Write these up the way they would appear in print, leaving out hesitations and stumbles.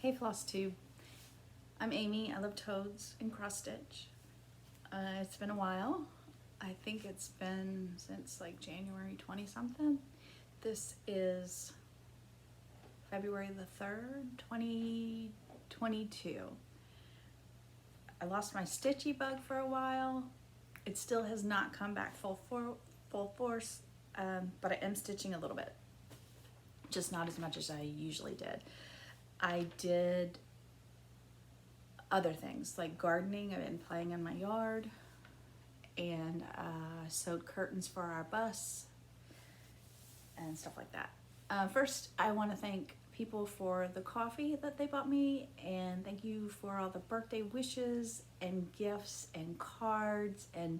Hey Flosstube, I'm Amy. I love toads and cross stitch. It's been a while. I think it's been since like January 20 something. This is February the 3rd, 2022. I lost my stitchy bug for a while. It still has not come back full force, but I am stitching a little bit. Just not as much as I usually did. I did other things like gardening. I've been playing in my yard, and sewed curtains for our bus and stuff like that. First, I want to thank people for the coffee that they bought me, and thank you for all the birthday wishes and gifts and cards, and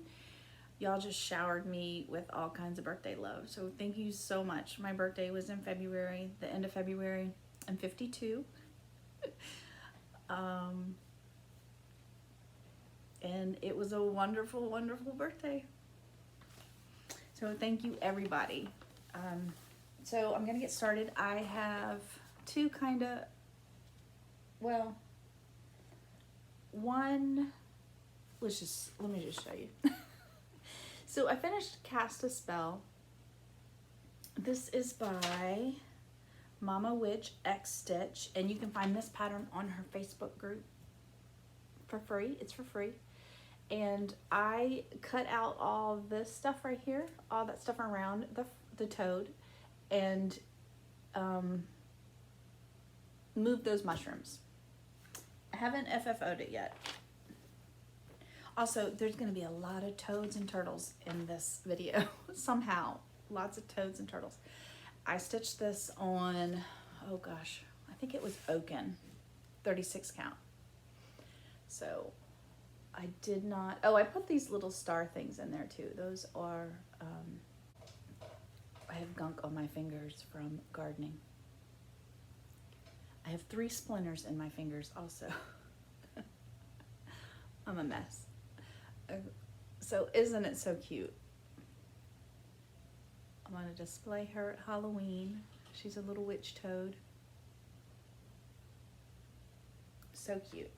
y'all just showered me with all kinds of birthday love. So thank you so much. My birthday was in February, the end of February. I'm 52. And it was a wonderful, wonderful birthday. So thank you, everybody. So I'm gonna get started. I have two let me just show you. So I finished Cast a Spell. This is by Mama Witch X Stitch, and you can find this pattern on her Facebook group for free. It's for free. And I cut out all this stuff right here, all that stuff around the toad, and moved those mushrooms. I haven't FFO'd it yet. Also, there's going to be a lot of toads and turtles in this video. Somehow, lots of toads and turtles. I stitched this on, oh gosh, I think it was Oaken, 36 count. So I did not, I put these little star things in there too. Those are, I have gunk on my fingers from gardening. I have 3 splinters in my fingers also. I'm a mess. So isn't it so cute? I'm going to display her at Halloween. She's a little witch toad. So cute.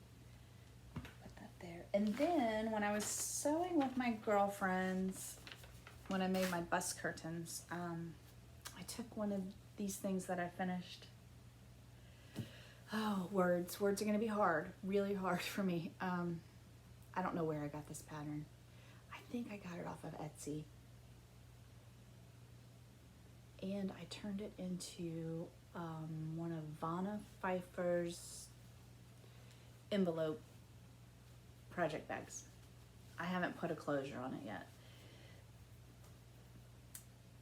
Put that there. And then when I was sewing with my girlfriends, when I made my bus curtains, I took one of these things that I finished. Oh, words. Words are going to be hard. Really hard for me. I don't know where I got this pattern. I think I got it off of Etsy. And I turned it into one of Vanna Pfeiffer's envelope project bags. I haven't put a closure on it yet.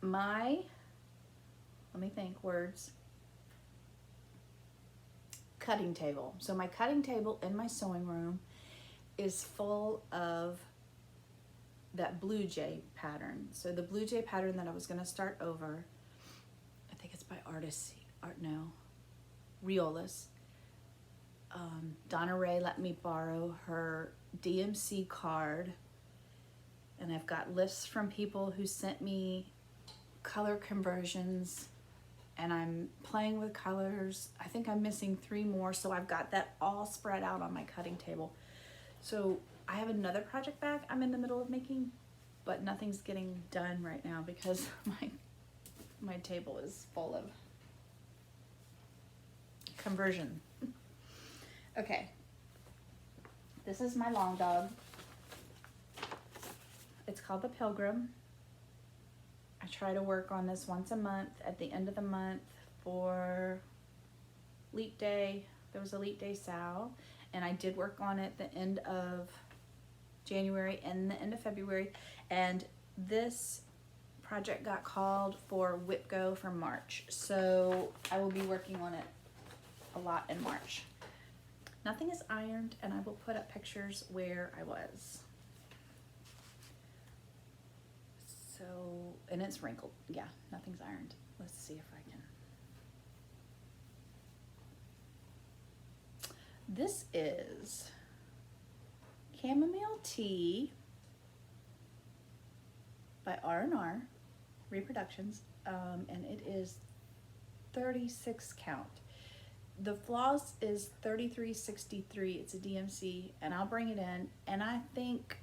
Let me think, words. Cutting table. So my cutting table in my sewing room is full of that Blue Jay pattern. So the Blue Jay pattern that I was going to start over, I think it's by Riolas. Donna Ray let me borrow her DMC card, and I've got lists from people who sent me color conversions, and I'm playing with colors. I think I'm missing 3 more, so I've got that all spread out on my cutting table. So I have another project bag I'm in the middle of making, but nothing's getting done right now because my table is full of conversion. Okay, this is my long dog. It's called the Pilgrim. I try to work on this once a month at the end of the month for Leap Day. There was a Leap Day sale, and I did work on it the end of January and the end of February, and this project got called for Whip Go for March, so I will be working on it a lot in March. Nothing is ironed, and I will put up pictures where I was. So, and it's wrinkled. Yeah, nothing's ironed. Let's see if I can. This is Chamomile Tea by R&R Reproductions, and it is 36 count. The floss is 33.63. It's a DMC, and I'll bring it in, and I think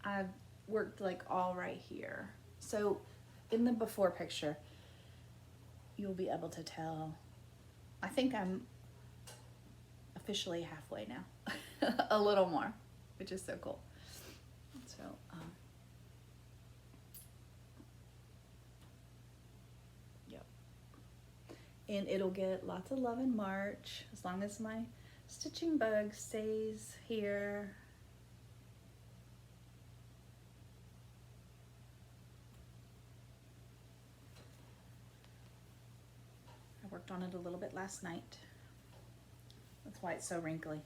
I've worked like all right here. So in the before picture, you'll be able to tell. I think I'm officially halfway now. A little more, which is so cool. So yep. And it'll get lots of love in March, as long as my stitching bug stays here. I worked on it a little bit last night. That's why it's so wrinkly.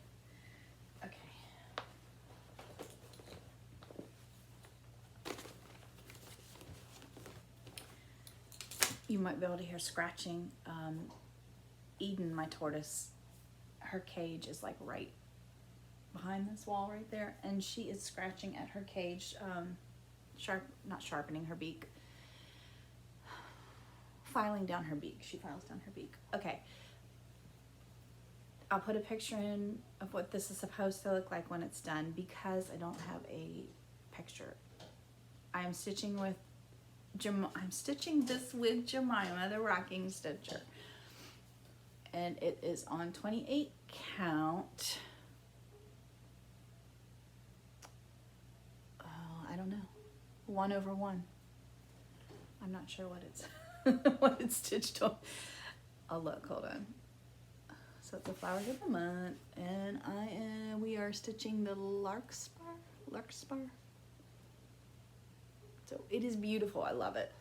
Okay. You might be able to hear scratching. Eden, my tortoise, her cage is like right behind this wall right there, and she is scratching at her cage, not sharpening her beak, filing down her beak. She files down her beak. Okay. I'll put a picture in of what this is supposed to look like when it's done, because I don't have a picture. I'm stitching with I'm stitching this with Jemima, the rocking stitcher, and it is on 28 count. Oh, I don't know, 1/1. I'm not sure what it's what it's stitched on. I'll look. Hold on. So it's the flowers of the month, and we are stitching the larkspur. So it is beautiful. I love it.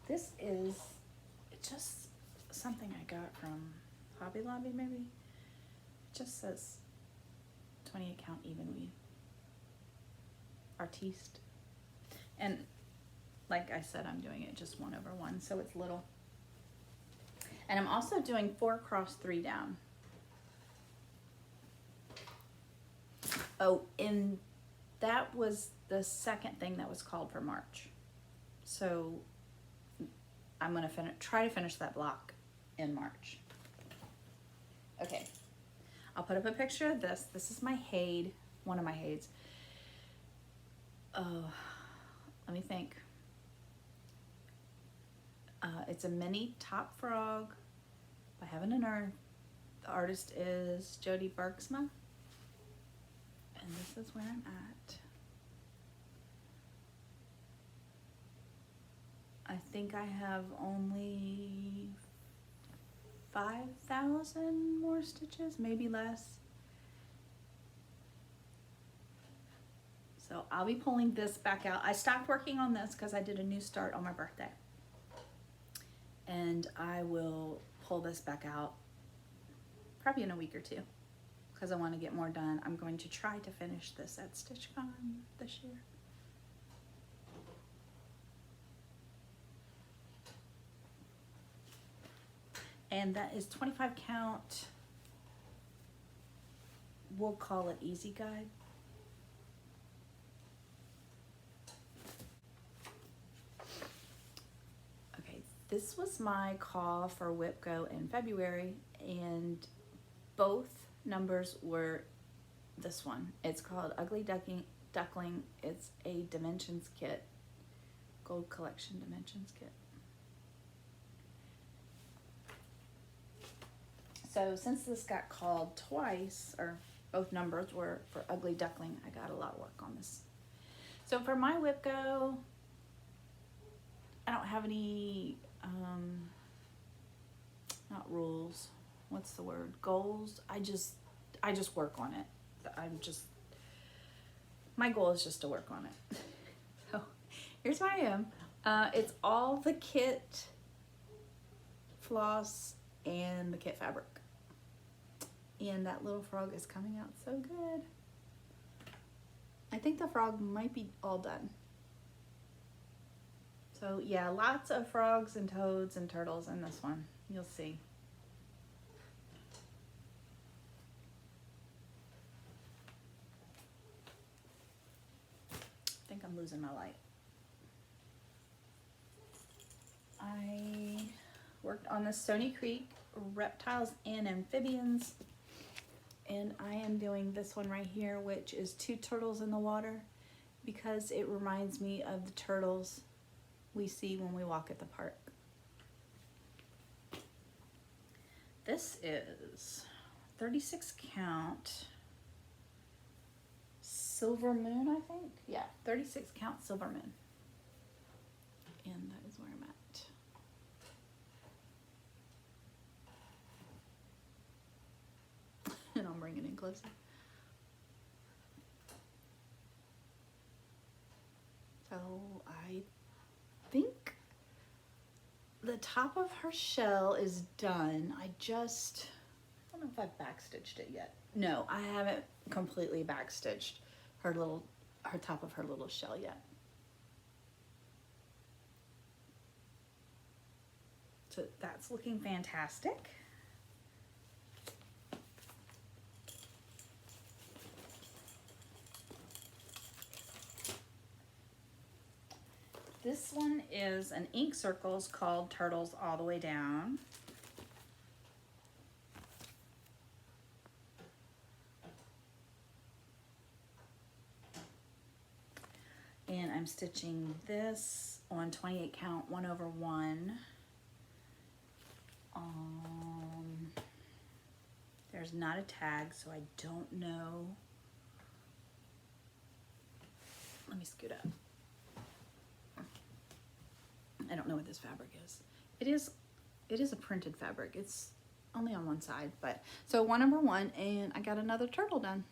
This is just something I got from Hobby Lobby, maybe. It just says 28 count even weave. Artiste. And like I said, I'm doing it just 1/1, so it's little. And I'm also doing 4×3 down. Oh, and that was the second thing that was called for March. So I'm gonna try to finish that block in March. Okay, I'll put up a picture of this. This is my Hade, one of my Hades. Oh, let me think. It's a mini top frog by Heaven and Earth. The artist is Jody Bergsma. And this is where I'm at. I think I have only 5,000 more stitches, maybe less. So I'll be pulling this back out. I stopped working on this because I did a new start on my birthday. And I will pull this back out probably in a week or two, because I want to get more done. I'm going to try to finish this at StitchCon this year. And that is 25 count. We'll call it Easy Guide. Okay, this was my call for Whip Go in February, and both numbers were this one. It's called Ugly Duckling. It's a Dimensions kit, Gold Collection Dimensions kit. So since this got called twice, or both numbers were for Ugly Duckling, I got a lot of work on this. So for my Whip Go, I don't have any, not rules. What's the word? Goals. I just work on it. My goal is just to work on it. So here's where I am. It's all the kit floss and the kit fabric. And that little frog is coming out so good. I think the frog might be all done. So yeah, lots of frogs and toads and turtles in this one. You'll see. I think I'm losing my light. worked on the Stony Creek reptiles and amphibians. And I am doing this one right here, which is 2 turtles in the water, because it reminds me of the turtles we see when we walk at the park. This is 36 count Silver Moon, I think. Yeah, 36 count Silver Moon. And that is where I'm at. And I'm bringing it closer. So I think the top of her shell is done. I don't know if I've backstitched it yet. No, I haven't completely backstitched her top of her little shell yet. So that's looking fantastic. This one is an ink circles called Turtles All the Way Down. And I'm stitching this on 28 count 1/1. There's not a tag, so I don't know. Let me scoot up. I don't know what this fabric is. It is a printed fabric. It's only on one side, but so 1/1, and I got another turtle done.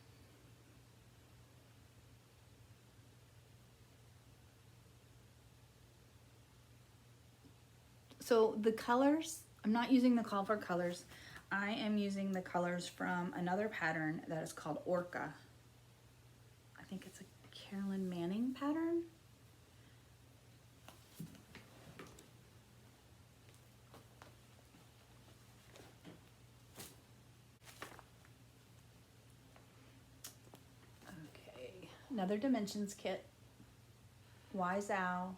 So the colors, I'm not using the call for colors. I am using the colors from another pattern that is called Orca. I think it's a Carolyn Manning pattern. Okay, another dimensions kit, Wise Owl.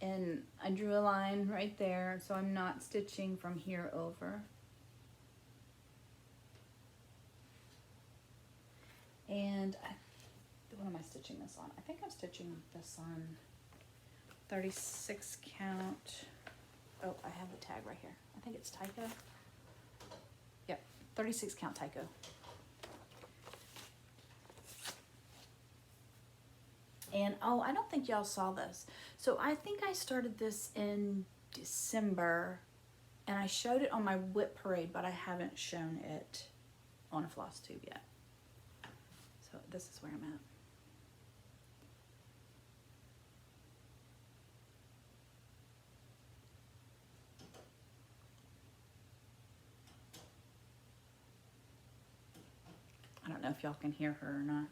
And I drew a line right there, so I'm not stitching from here over. And what am I stitching this on? I think I'm stitching this on 36 count. Oh, I have the tag right here. I think it's Tyco. Yep, 36 count Tyco. And oh, I don't think y'all saw this. So I think I started this in December, and I showed it on my whip parade, but I haven't shown it on a Flosstube yet. So this is where I'm at. I don't know if y'all can hear her or not.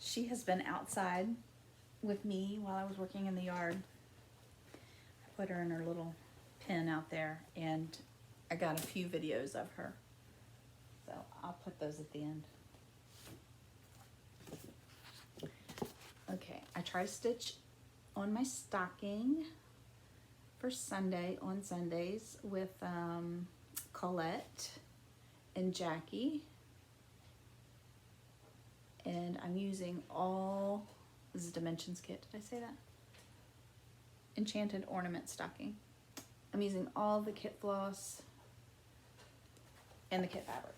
She has been outside with me while I was working in the yard. I put her in her little pen out there, and I got a few videos of her. So I'll put those at the end. Okay, I try to stitch on my stocking for Sunday, on Sundays, with Colette and Jackie. And I'm using all, this is Dimensions kit, did I say that? Enchanted Ornament Stocking. I'm using all the kit floss and the kit fabric.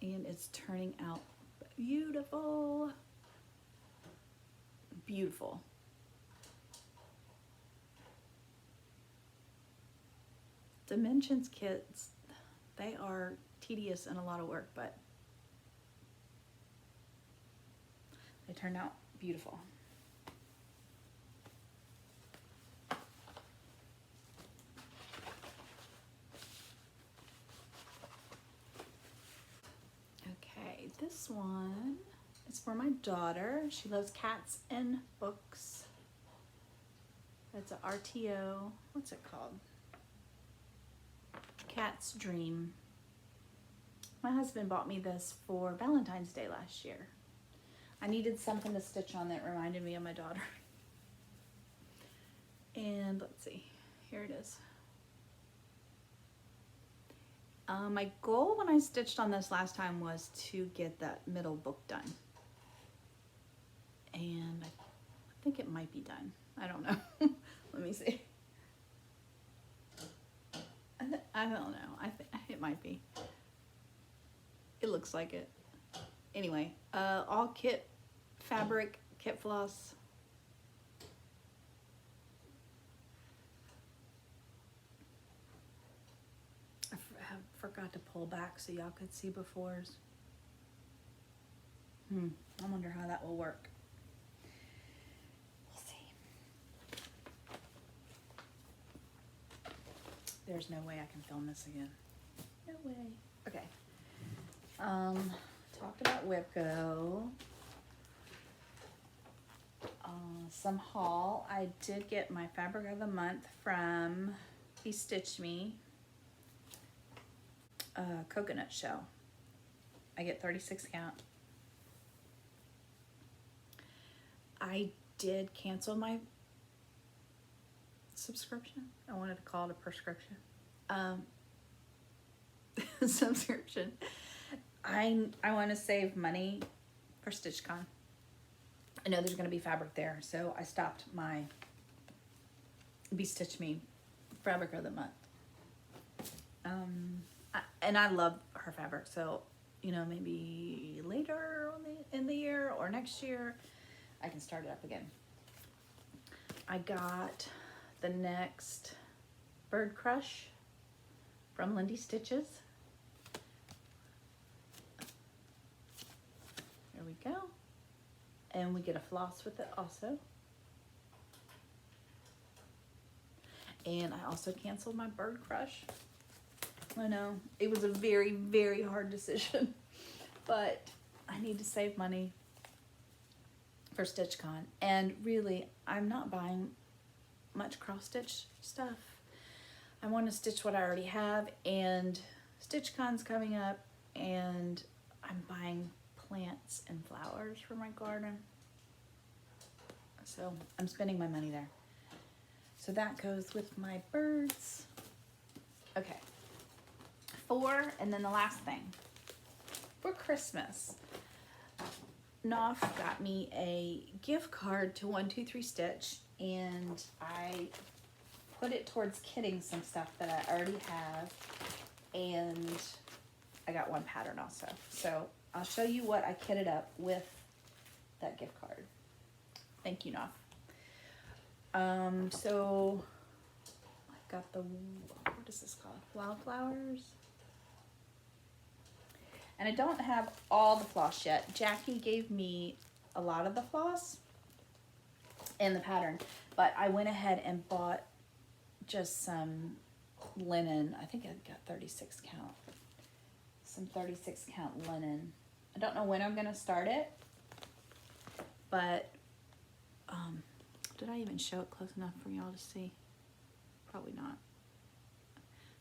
And it's turning out beautiful. Beautiful. Dimensions kits, they are tedious and a lot of work, but they turned out beautiful. Okay, this one is for my daughter. She loves cats and books. It's a RTO, what's it called? Cat's Dream. My husband bought me this for Valentine's Day last year. I needed something to stitch on that reminded me of my daughter. And let's see, here it is. My goal when I stitched on this last time was to get that middle book done. And I think it might be done. I don't know. Let me see. I don't know. I think it might be. It looks like it. Anyway, all kit fabric, kit floss. I forgot to pull back so y'all could see befores. I wonder how that will work. We'll see. There's no way I can film this again. No way. Okay. Talked about Whipco. Some haul. I did get my fabric of the month from He Stitched Me. Coconut shell. I get 36 count. I did cancel my subscription. I wanted to call it a prescription. Subscription. I want to save money for StitchCon. I know there's going to be fabric there, so I stopped my Be Stitch Me fabric of the month. And I love her fabric, so you know, maybe later in the year or next year I can start it up again. I got the next Bird Crush from Lindy Stitches. There we go. And we get a floss with it also. And I also canceled my Bird Crush. I know, it was a very, very hard decision, but I need to save money for StitchCon. And really, I'm not buying much cross-stitch stuff. I want to stitch what I already have, and StitchCon's coming up, and I'm buying plants and flowers for my garden. So I'm spending my money there. So that goes with my birds. Okay. And then the last thing. For Christmas, Knopf got me a gift card to 123 Stitch, and I put it towards kitting some stuff that I already have, and I got one pattern also. So I'll show you what I kitted up with that gift card. Thank you, Knopf. So I got the, what is this called? Wildflowers. And I don't have all the floss yet. Jackie gave me a lot of the floss and the pattern, but I went ahead and bought just some linen. I think I got 36 count. Some 36 count linen. I don't know when I'm gonna start it, but did I even show it close enough for y'all to see? Probably not.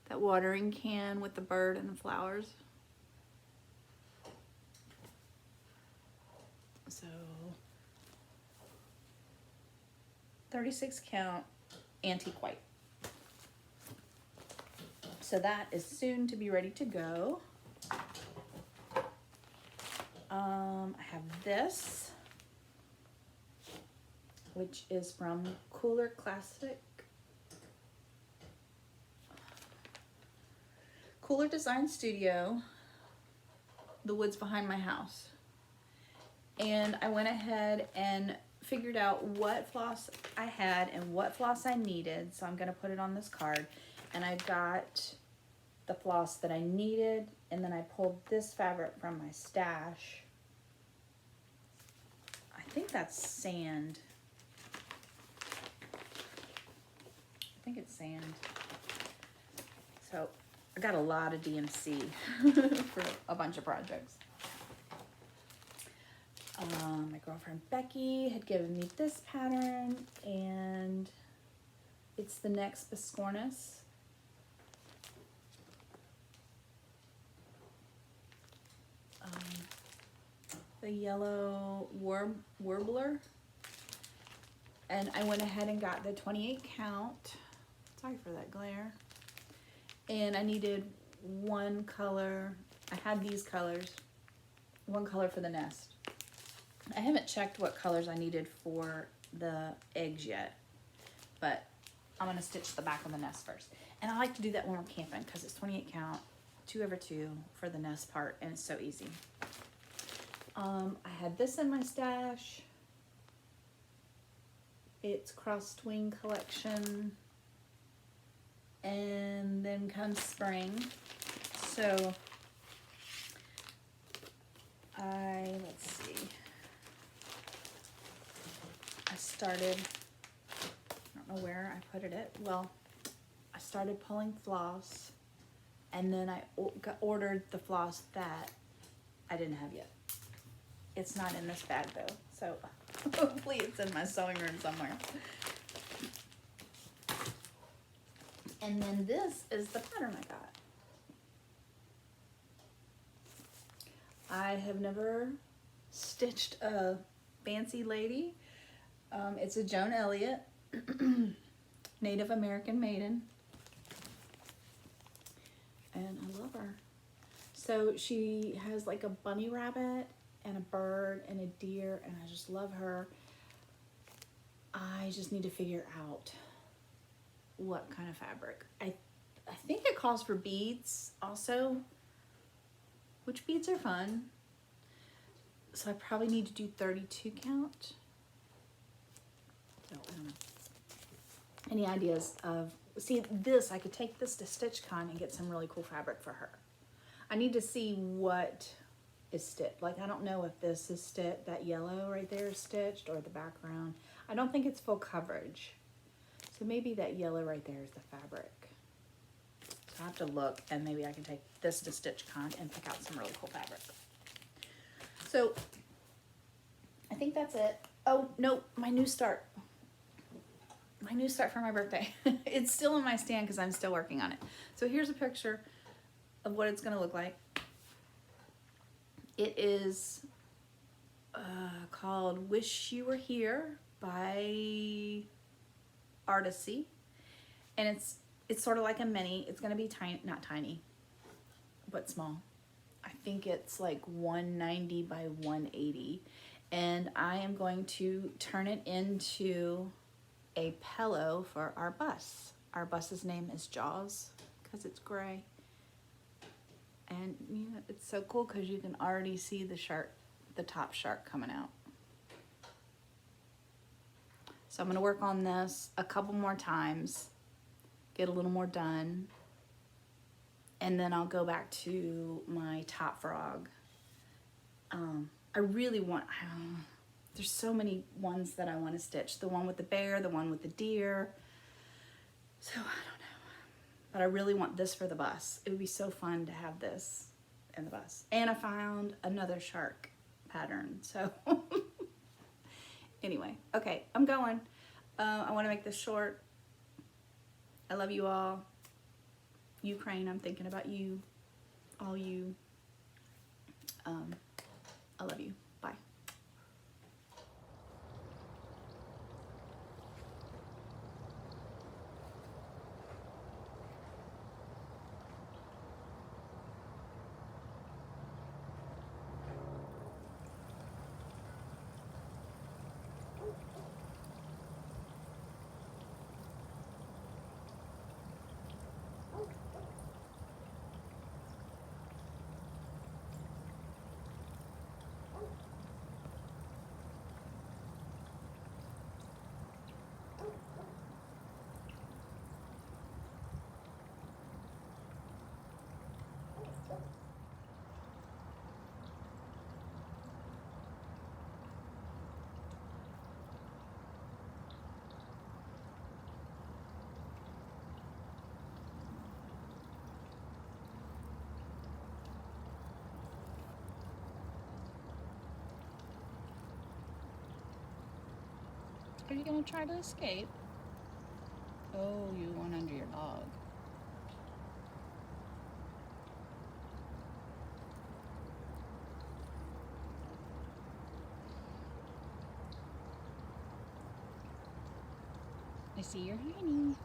That watering can with the bird and the flowers. So 36 count antique white. So that is soon to be ready to go. I have this, which is from Cooler Design Studio, the woods behind my house. And I went ahead and figured out what floss I had and what floss I needed. So I'm gonna put it on this card. And I got the floss that I needed, and then I pulled this fabric from my stash. I think that's sand. I think it's sand. So I got a lot of DMC for a bunch of projects. My girlfriend Becky had given me this pattern, and it's the next Biscornis. the yellow Warbler. And I went ahead and got the 28 count. Sorry for that glare. And I needed one color. I had these colors. One color for the nest. I haven't checked what colors I needed for the eggs yet, but I'm gonna stitch the back of the nest first. And I like to do that when we're camping because it's 28 count, 2/2 for the nest part, and it's so easy. I had this in my stash. It's Crossed Wing collection. And then comes spring. So let's see. I started, I don't know where I put it at. Well, I started pulling floss, and then I ordered the floss that I didn't have yet. It's not in this bag though, so hopefully it's in my sewing room somewhere. And then this is the pattern I got. I have never stitched a fancy lady. It's a Joan Elliott, Native American maiden. And I love her. So she has like a bunny rabbit and a bird and a deer, and I just love her. I just need to figure out what kind of fabric. I think it calls for beads also, which beads are fun. So I probably need to do 32 count. So I don't know. Any ideas of, see this, I could take this to StitchCon and get some really cool fabric for her. I need to see what is stitched. Like I don't know if this is stitched, that yellow right there is stitched, or the background. I don't think it's full coverage. So maybe that yellow right there is the fabric. So I have to look, and maybe I can take this to StitchCon and pick out some really cool fabric. So I think that's it. Oh no, my new start. My new start for my birthday. It's still in my stand because I'm still working on it. So here's a picture of what it's gonna look like. It is called Wish You Were Here by Artisy, and it's sort of like a mini. It's gonna be tiny, not tiny, but small. I think it's like 190 by 180, and I am going to turn it into a pillow for our bus. Our bus's name is Jaws because it's gray, and you know, it's so cool because you can already see the shark, the top shark coming out. So I'm going to work on this a couple more times, get a little more done, and then I'll go back to my top frog. I really want, there's so many ones that I want to stitch. The one with the bear, the one with the deer. So I don't know. But I really want this for the bus. It would be so fun to have this in the bus. And I found another shark pattern. So anyway, okay, I'm going. I want to make this short. I love you all. Ukraine, I'm thinking about you. All you. I love you. Bye. Are you gonna try to escape? Oh, you went under your log. I see your honey.